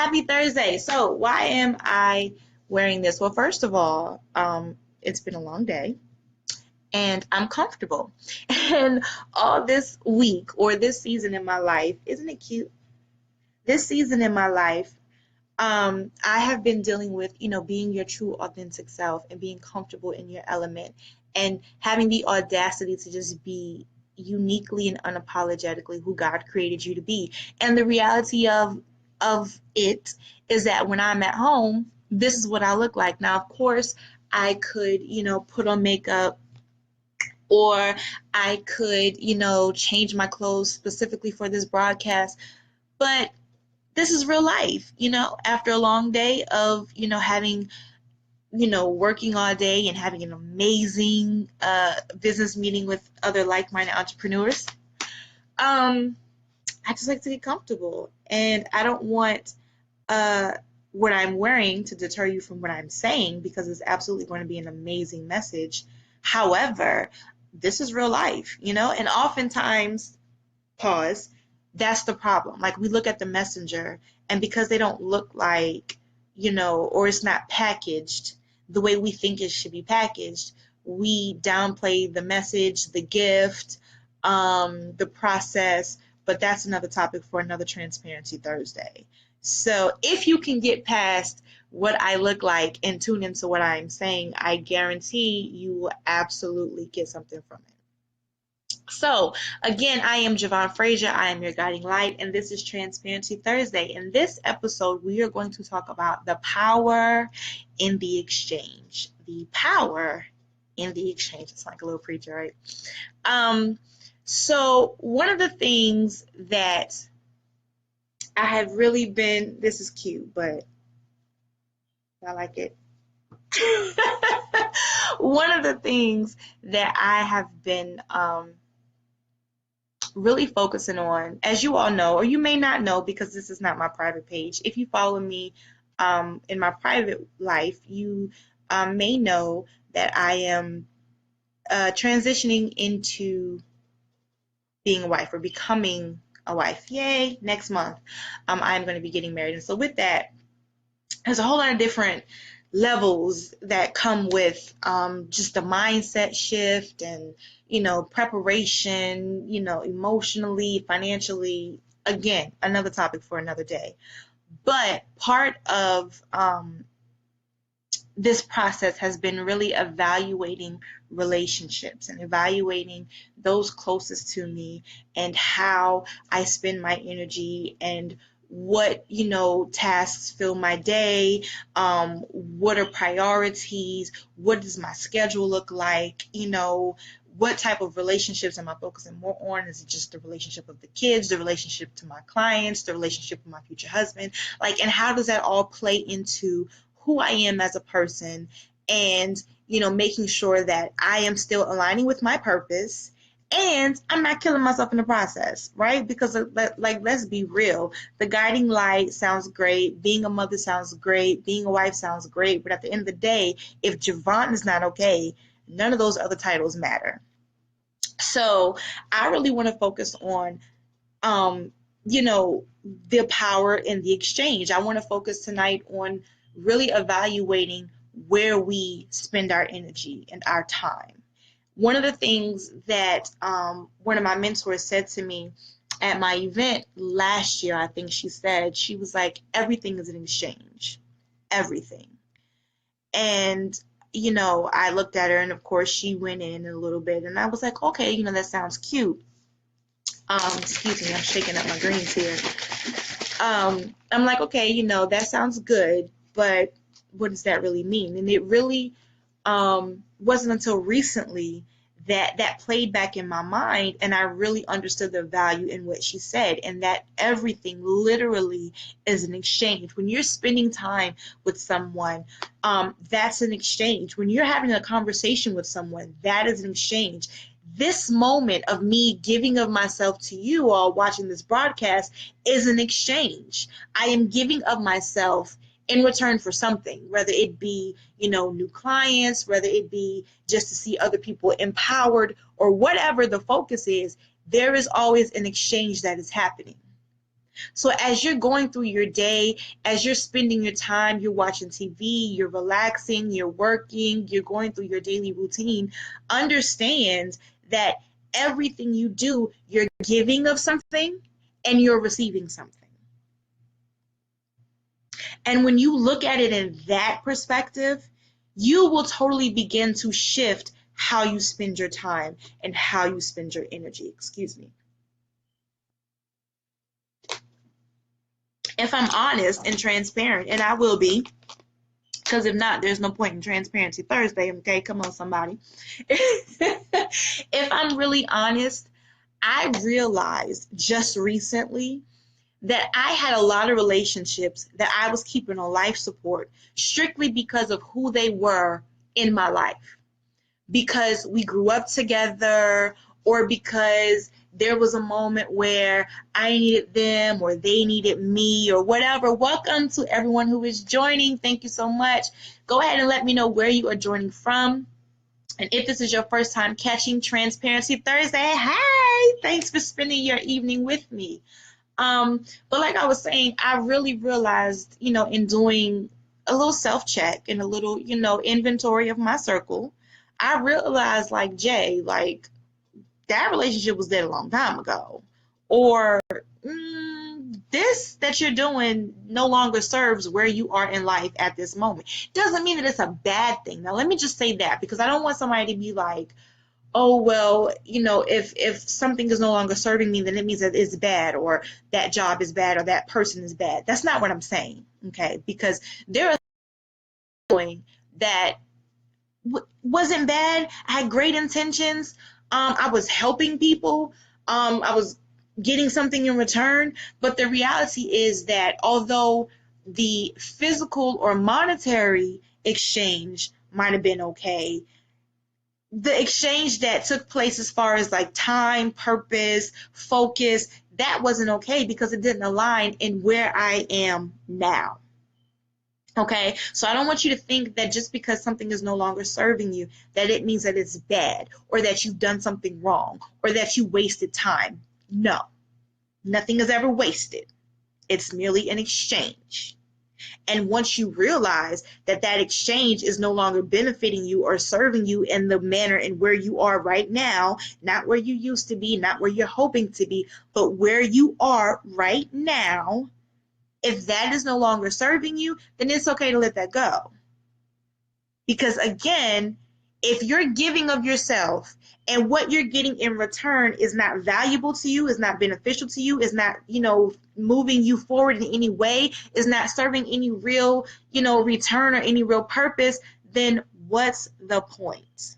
Happy Thursday. So, why am I wearing this? Well, first of all, it's been a long day and I'm comfortable. And all this week or this season in my life, isn't it cute? This season in my life, I have been dealing with, being your true authentic self and being comfortable in your element and having the audacity to just be uniquely and unapologetically who God created you to be. And the reality of it is that when I'm at home, this is what I look like. Now, of course, I could, put on makeup or I could, change my clothes specifically for this broadcast, but this is real life, after a long day of, having, working all day and having an amazing business meeting with other like-minded entrepreneurs. I just like to get comfortable and I don't want uh, what I'm wearing to deter you from what I'm saying because it's absolutely going to be an amazing message. However, this is real life, and oftentimes, pause, that's the problem. Like we look at the messenger and because they don't look like, or it's not packaged the way we think it should be packaged, we downplay the message, the gift, the process, but that's another topic for another Transparency Thursday. So if you can get past what I look like and tune into what I'm saying, I guarantee you will absolutely get something from it. So, again, I am Javon Frazier. I am your guiding light, and this is Transparency Thursday. In this episode, we are going to talk about the power in the exchange. The power in the exchange. It's like a little preacher, right? So, one of the things that I have really been, this is cute, but I like it. One of the things that I have been really focusing on, as you all know, or you may not know because this is not my private page. If you follow me in my private life, you may know that I am transitioning into being a wife or becoming a wife. Yay, next month I'm going to be getting married. And so with that, there's a whole lot of different levels that come with just the mindset shift and preparation, emotionally, financially. Again, another topic for another day. But part of this process has been really evaluating relationships and evaluating those closest to me and how I spend my energy and what tasks fill my day, what are priorities, what does my schedule look like, what type of relationships am I focusing more on? Is it just the relationship of the kids, the relationship to my clients, the relationship with my future husband, and how does that all play into who I am as a person, and making sure that I am still aligning with my purpose and I'm not killing myself in the process, right? Because let's be real, the guiding light sounds great, being a mother sounds great, being a wife sounds great, but at the end of the day, if Javon is not okay, none of those other titles matter. So I really want to focus on um, the power in the exchange. I want to focus tonight on really evaluating where we spend our energy and our time. One of the things that one of my mentors said to me at my event last year, I think she was like, everything is an exchange, everything. And, I looked at her and of course she went in a little bit and I was like, okay, that sounds cute. Excuse me, I'm shaking up my greens here. I'm like, okay, that sounds good, but what does that really mean? And it really wasn't until recently that played back in my mind and I really understood the value in what she said, and that everything literally is an exchange. When you're spending time with someone, that's an exchange. When you're having a conversation with someone, that is an exchange. This moment of me giving of myself to you all watching this broadcast is an exchange. I am giving of myself in return for something, whether it be, new clients, whether it be just to see other people empowered or whatever the focus is, there is always an exchange that is happening. So as you're going through your day, as you're spending your time, you're watching TV, you're relaxing, you're working, you're going through your daily routine, understand that everything you do, you're giving of something and you're receiving something. And when you look at it in that perspective, you will totally begin to shift how you spend your time and how you spend your energy. Excuse me. If I'm honest and transparent, and I will be, because if not, there's no point in Transparency Thursday, okay? Come on, somebody. If I'm really honest, I realized just recently that I had a lot of relationships that I was keeping on life support strictly because of who they were in my life. Because we grew up together, or because there was a moment where I needed them or they needed me or whatever. Welcome to everyone who is joining. Thank you so much. Go ahead and let me know where you are joining from. And if this is your first time catching Transparency Thursday, hi, thanks for spending your evening with me. But like I was saying, I really realized, in doing a little self-check and a little, inventory of my circle, I realized, like, Jay, like, that relationship was dead a long time ago. Or this that you're doing no longer serves where you are in life at this moment. Doesn't mean that it's a bad thing. Now, let me just say that, because I don't want somebody to be like, oh, well, if something is no longer serving me, then it means that it's bad, or that job is bad, or that person is bad. That's not what I'm saying, okay? Because there are things that wasn't bad. I had great intentions. I was helping people. I was getting something in return. But the reality is that although the physical or monetary exchange might have been okay, the exchange that took place as far as like time, purpose, focus, that wasn't okay, because it didn't align in where I am now. Okay, so I don't want you to think that just because something is no longer serving you, that it means that it's bad, or that you've done something wrong, or that you wasted time. No, nothing is ever wasted. It's merely an exchange. And once you realize that that exchange is no longer benefiting you or serving you in the manner and where you are right now, not where you used to be, not where you're hoping to be, but where you are right now, if that is no longer serving you, then it's okay to let that go. Because again, if you're giving of yourself and what you're getting in return is not valuable to you, is not beneficial to you, is not, moving you forward in any way, is not serving any real, return or any real purpose, then what's the point?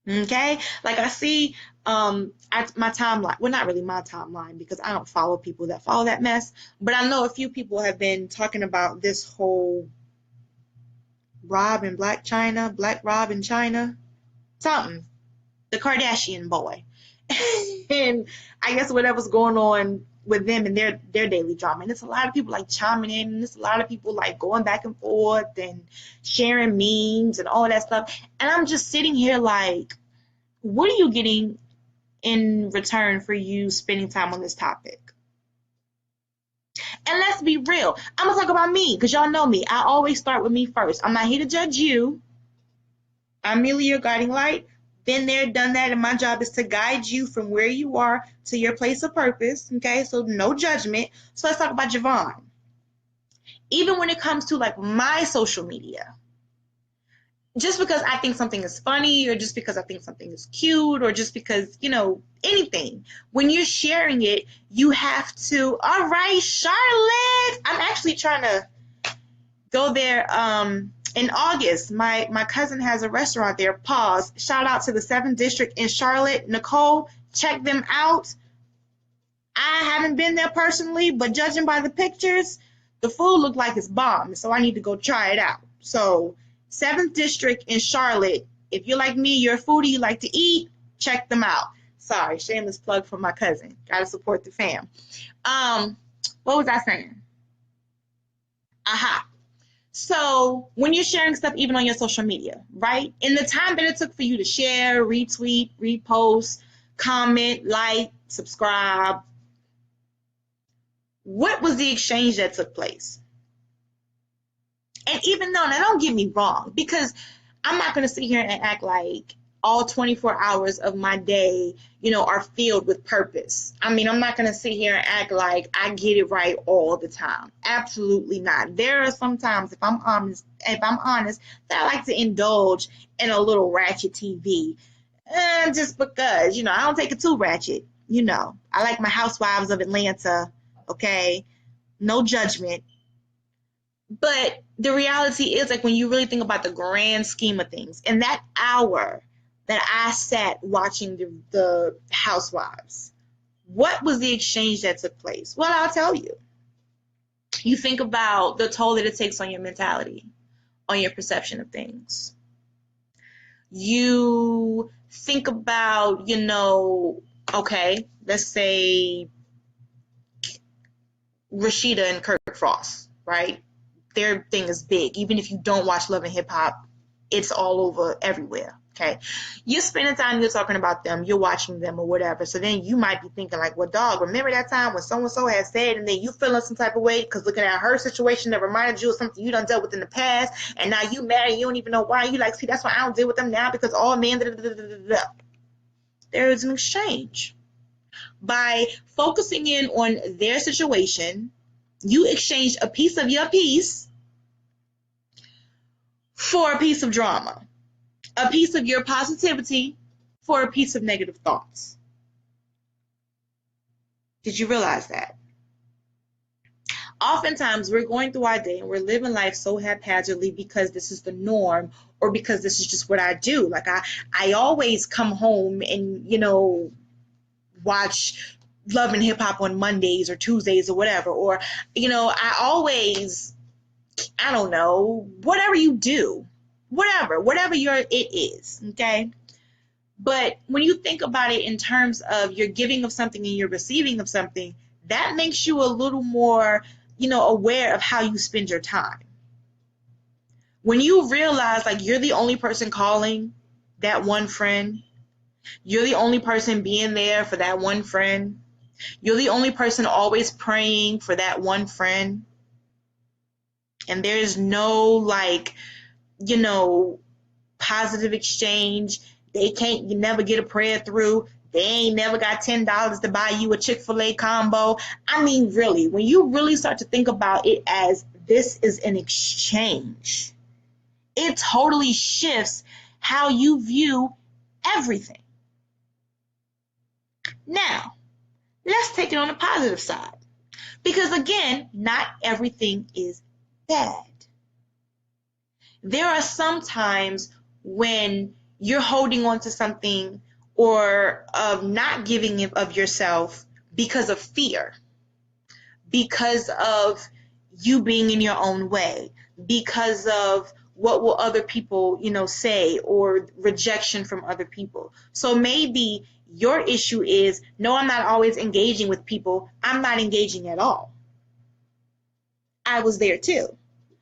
Okay, like I see my timeline, well, not really my timeline, because I don't follow people that follow that mess, but I know a few people have been talking about this whole Rob and Black China, Black Rob in China, something, the Kardashian boy. And I guess whatever's going on with them and their daily drama. And it's a lot of people like chiming in, and it's a lot of people like going back and forth and sharing memes and all that stuff. And I'm just sitting here like, what are you getting in return for you spending time on this topic? And let's be real. I'm going to talk about me, because y'all know me. I always start with me first. I'm not here to judge you. I'm merely your guiding light. Been there, done that, and my job is to guide you from where you are to your place of purpose, okay? So no judgment. So let's talk about Javon. Even when it comes to like my social media, just because I think something is funny, or just because I think something is cute, or just because, anything, when you're sharing it, you have to, all right, Charlotte, I'm actually trying to go there in August. My cousin has a restaurant there. Pause. Shout out to the 7th District in Charlotte. Nicole, check them out. I haven't been there personally, but judging by the pictures, the food looked like it's bomb, so I need to go try it out. So 7th District in Charlotte, if you're like me, you're a foodie, you like to eat, check them out. Sorry, shameless plug for my cousin. Gotta support the fam. What was I saying? Aha. So when you're sharing stuff, even on your social media, right? In the time that it took for you to share, retweet, repost, comment, like, subscribe, What was the exchange that took place? And even though, now don't get me wrong, because I'm not going to sit here and act like all 24 hours of my day, are filled with purpose. I mean, I'm not going to sit here and act like I get it right all the time. Absolutely not. There are some times, if I'm honest, that I like to indulge in a little ratchet TV. Just because, I don't take it too ratchet. I like my Housewives of Atlanta, okay? No judgment. But the reality is, like, when you really think about the grand scheme of things, in that hour that I sat watching the Housewives, what was the exchange that took place? Well, I'll tell you. You think about the toll that it takes on your mentality, on your perception of things. You think about, okay, let's say Rashida and Kirk Frost, right? Their thing is big. Even if you don't watch Love and Hip Hop, it's all over everywhere. Okay. You're spending time, you're talking about them, you're watching them or whatever. So then you might be thinking like, well, dog, remember that time when so-and-so had said, and then you feeling some type of way because looking at her situation that reminded you of something you done dealt with in the past, and now you mad and you don't even know why. You like, see, that's why I don't deal with them now because all men, da, da, da, da, da. There is an exchange. By focusing in on their situation, you exchange a piece of your piece for a piece of drama, a piece of your positivity for a piece of negative thoughts. Did you realize that? Oftentimes, we're going through our day and we're living life so haphazardly because this is the norm or because this is just what I do. Like, I always come home and, watch Love and Hip Hop on Mondays or Tuesdays or whatever. Or, I always, I don't know, whatever you do, whatever it is, okay? But when you think about it in terms of you're giving of something and you're receiving of something, that makes you a little more, aware of how you spend your time. When you realize like you're the only person calling that one friend, you're the only person being there for that one friend, you're the only person always praying for that one friend, and there's no like, positive exchange. You never get a prayer through. They ain't never got $10 to buy you a Chick-fil-A combo. I mean, really, when you really start to think about it as this is an exchange, it totally shifts how you view everything. Now, let's take it on the positive side. Because again, not everything is bad. There are some times when you're holding on to something or of not giving of yourself because of fear, because of you being in your own way, because of what will other people, say, or rejection from other people. So maybe your issue is, no, I'm not always engaging with people. I'm not engaging at all. I was there too.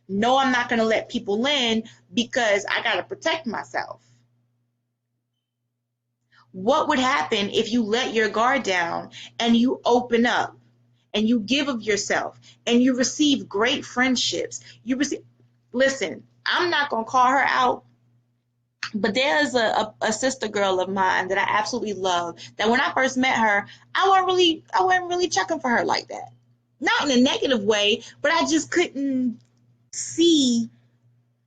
No, I'm not going to let people in because I got to protect myself. What would happen if you let your guard down and you open up and you give of yourself and you receive great friendships? Listen, I'm not going to call her out, but there's a sister girl of mine that I absolutely love, that when I first met her, I wasn't really checking for her like that. Not in a negative way, but I just couldn't see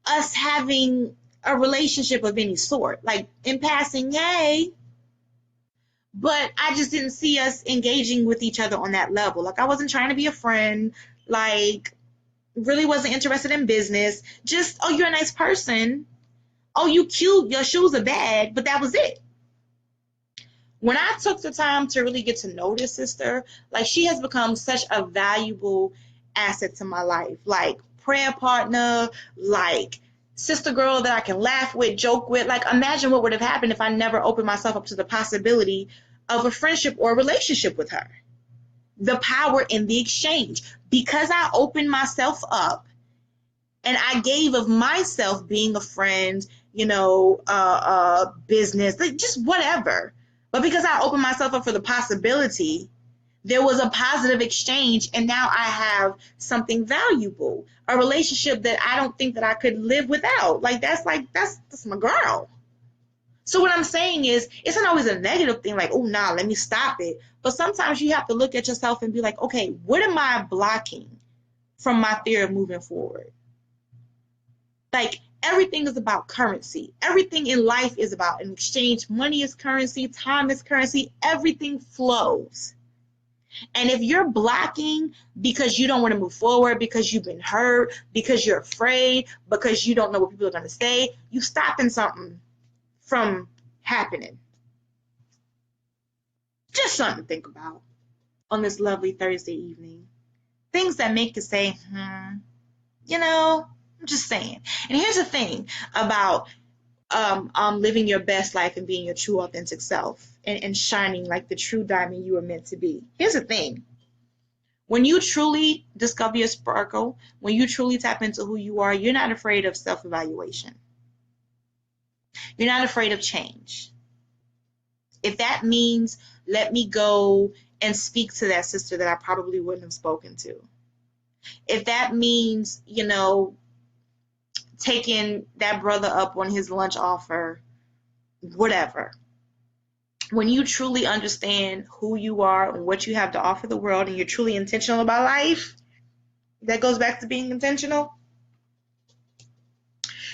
us having a relationship of any sort. Like in passing, yay. But I just didn't see us engaging with each other on that level. Like I wasn't trying to be a friend. Like really wasn't interested in business. Just, oh, you're a nice person. Oh, you cute. Your shoes are bad. But that was it. When I took the time to really get to know this sister, like she has become such a valuable asset to my life. Like prayer partner, like sister girl that I can laugh with, joke with. Like imagine what would have happened if I never opened myself up to the possibility of a friendship or a relationship with her. The power in the exchange. Because I opened myself up and I gave of myself being a friend, business, like just whatever. But because I opened myself up for the possibility, There was a positive exchange, and now I have something valuable, a relationship that I don't think that I could live without. That's my girl. So what I'm saying is, it's not always a negative thing, like, oh, nah, let me stop it. But sometimes you have to look at yourself and be like, okay, what am I blocking from my fear of moving forward? Like, everything is about currency. Everything in life is about an exchange. Money is currency. Time is currency. Everything flows. And if you're blocking because you don't want to move forward, because you've been hurt, because you're afraid, because you don't know what people are going to say, you stopping something from happening. Just something to think about on this lovely Thursday evening. Things that make you say, I'm just saying. And here's the thing about living your best life and being your true authentic self, and shining like the true diamond you were meant to be. Here's the thing. When you truly discover your sparkle, when you truly tap into who you are, you're not afraid of self-evaluation. You're not afraid of change. If that means, let me go and speak to that sister that I probably wouldn't have spoken to. If that means, taking that brother up on his lunch offer, whatever. When you truly understand who you are and what you have to offer the world, and you're truly intentional about life, that goes back to being intentional.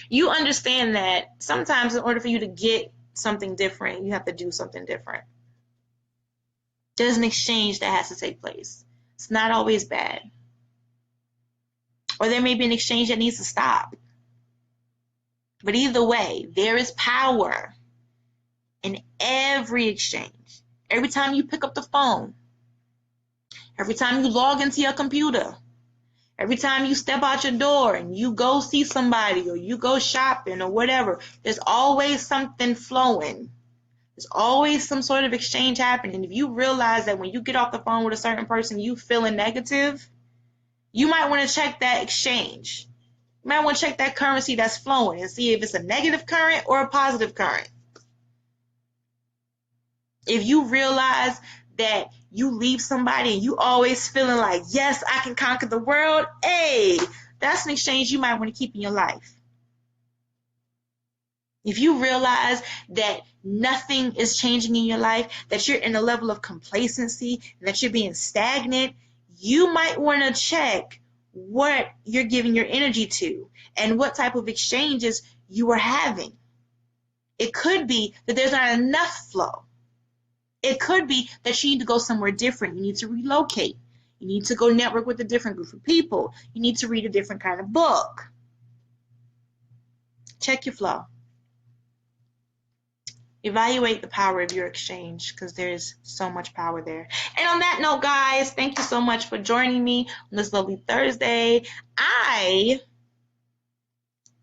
You understand that sometimes in order for you to get something different, you have to do something different. There's an exchange that has to take place. It's not always bad. Or there may be an exchange that needs to stop. But either way, there is power in every exchange. Every time you pick up the phone, every time you log into your computer, every time you step out your door and you go see somebody or you go shopping or whatever, there's always something flowing. There's always some sort of exchange happening. If you realize that when you get off the phone with a certain person, you feeling negative, you might want to check that exchange. You might want to check that currency that's flowing and see if it's a negative current or a positive current. If you realize that you leave somebody and you always feeling like, yes, I can conquer the world, hey, that's an exchange you might want to keep in your life. If you realize that nothing is changing in your life, that you're in a level of complacency, and that you're being stagnant, you might want to check what you're giving your energy to and what type of exchanges you are having. It could be that there's not enough flow. It could be that you need to go somewhere different. You need to relocate. You need to go network with a different group of people. You need to read a different kind of book. Check your flow. Evaluate the power of your exchange, because there's so much power there. And on that note, guys, thank you so much for joining me on this lovely Thursday. I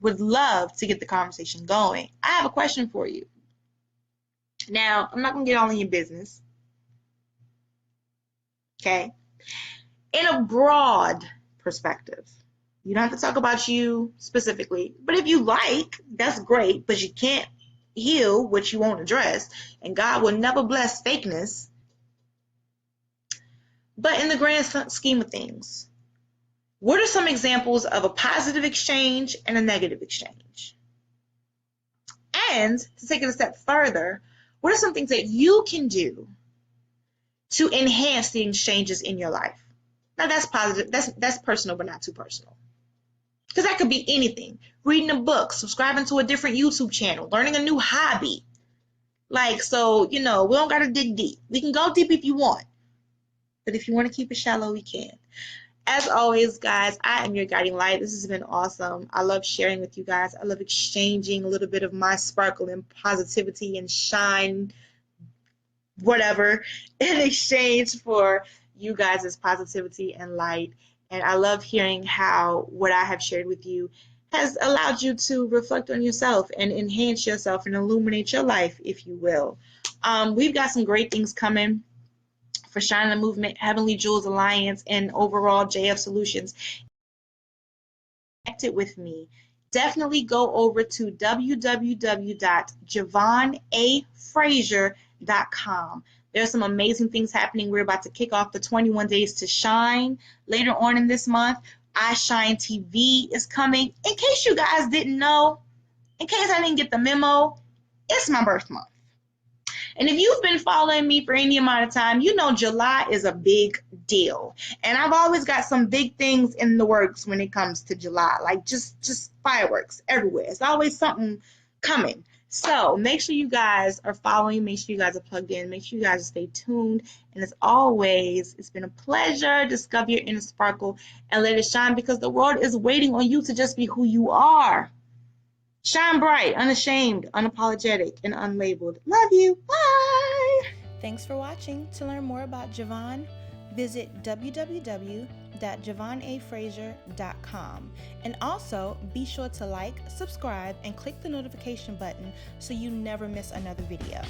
would love to get the conversation going. I have a question for you. Now, I'm not going to get all in your business. Okay? In a broad perspective, you don't have to talk about you specifically, but if you like, that's great, but you can't heal what you won't address, and God will never bless fakeness. But in the grand scheme of things, what are some examples of a positive exchange and a negative exchange? And to take it a step further, what are some things that you can do to enhance the exchanges in your life? Now that's positive, that's personal, but not too personal. Because that could be anything. Reading a book, subscribing to a different YouTube channel, learning a new hobby. So, we don't got to dig deep. We can go deep if you want. But if you want to keep it shallow, we can. As always, guys, I am your guiding light. This has been awesome. I love sharing with you guys. I love exchanging a little bit of my sparkle and positivity and shine, whatever, in exchange for you guys' positivity and light. And I love hearing how what I have shared with you has allowed you to reflect on yourself and enhance yourself and illuminate your life, if you will. We've got some great things coming for Shine the Movement, Heavenly Jewels Alliance, and overall JF Solutions. Connect it with me. Definitely go over to www.JavonAFrazier.com. There's some amazing things happening. We're about to kick off the 21 Days to Shine later on in this month. I Shine TV is coming. In case you guys didn't know, in case I didn't get the memo, it's my birth month. And if you've been following me for any amount of time, you know July is a big deal. And I've always got some big things in the works when it comes to July, like just fireworks everywhere. It's always something coming. So make sure you guys are following, make sure you guys are plugged in, make sure you guys stay tuned. And as always, it's been a pleasure. Discover your inner sparkle and let it shine, because the world is waiting on you to just be who you are. Shine bright, unashamed, unapologetic, and unlabeled. Love you. Bye. Thanks for watching. To learn more about Javon, visit www.javonafrazier.com. And also be sure to like, subscribe, and click the notification button so you never miss another video.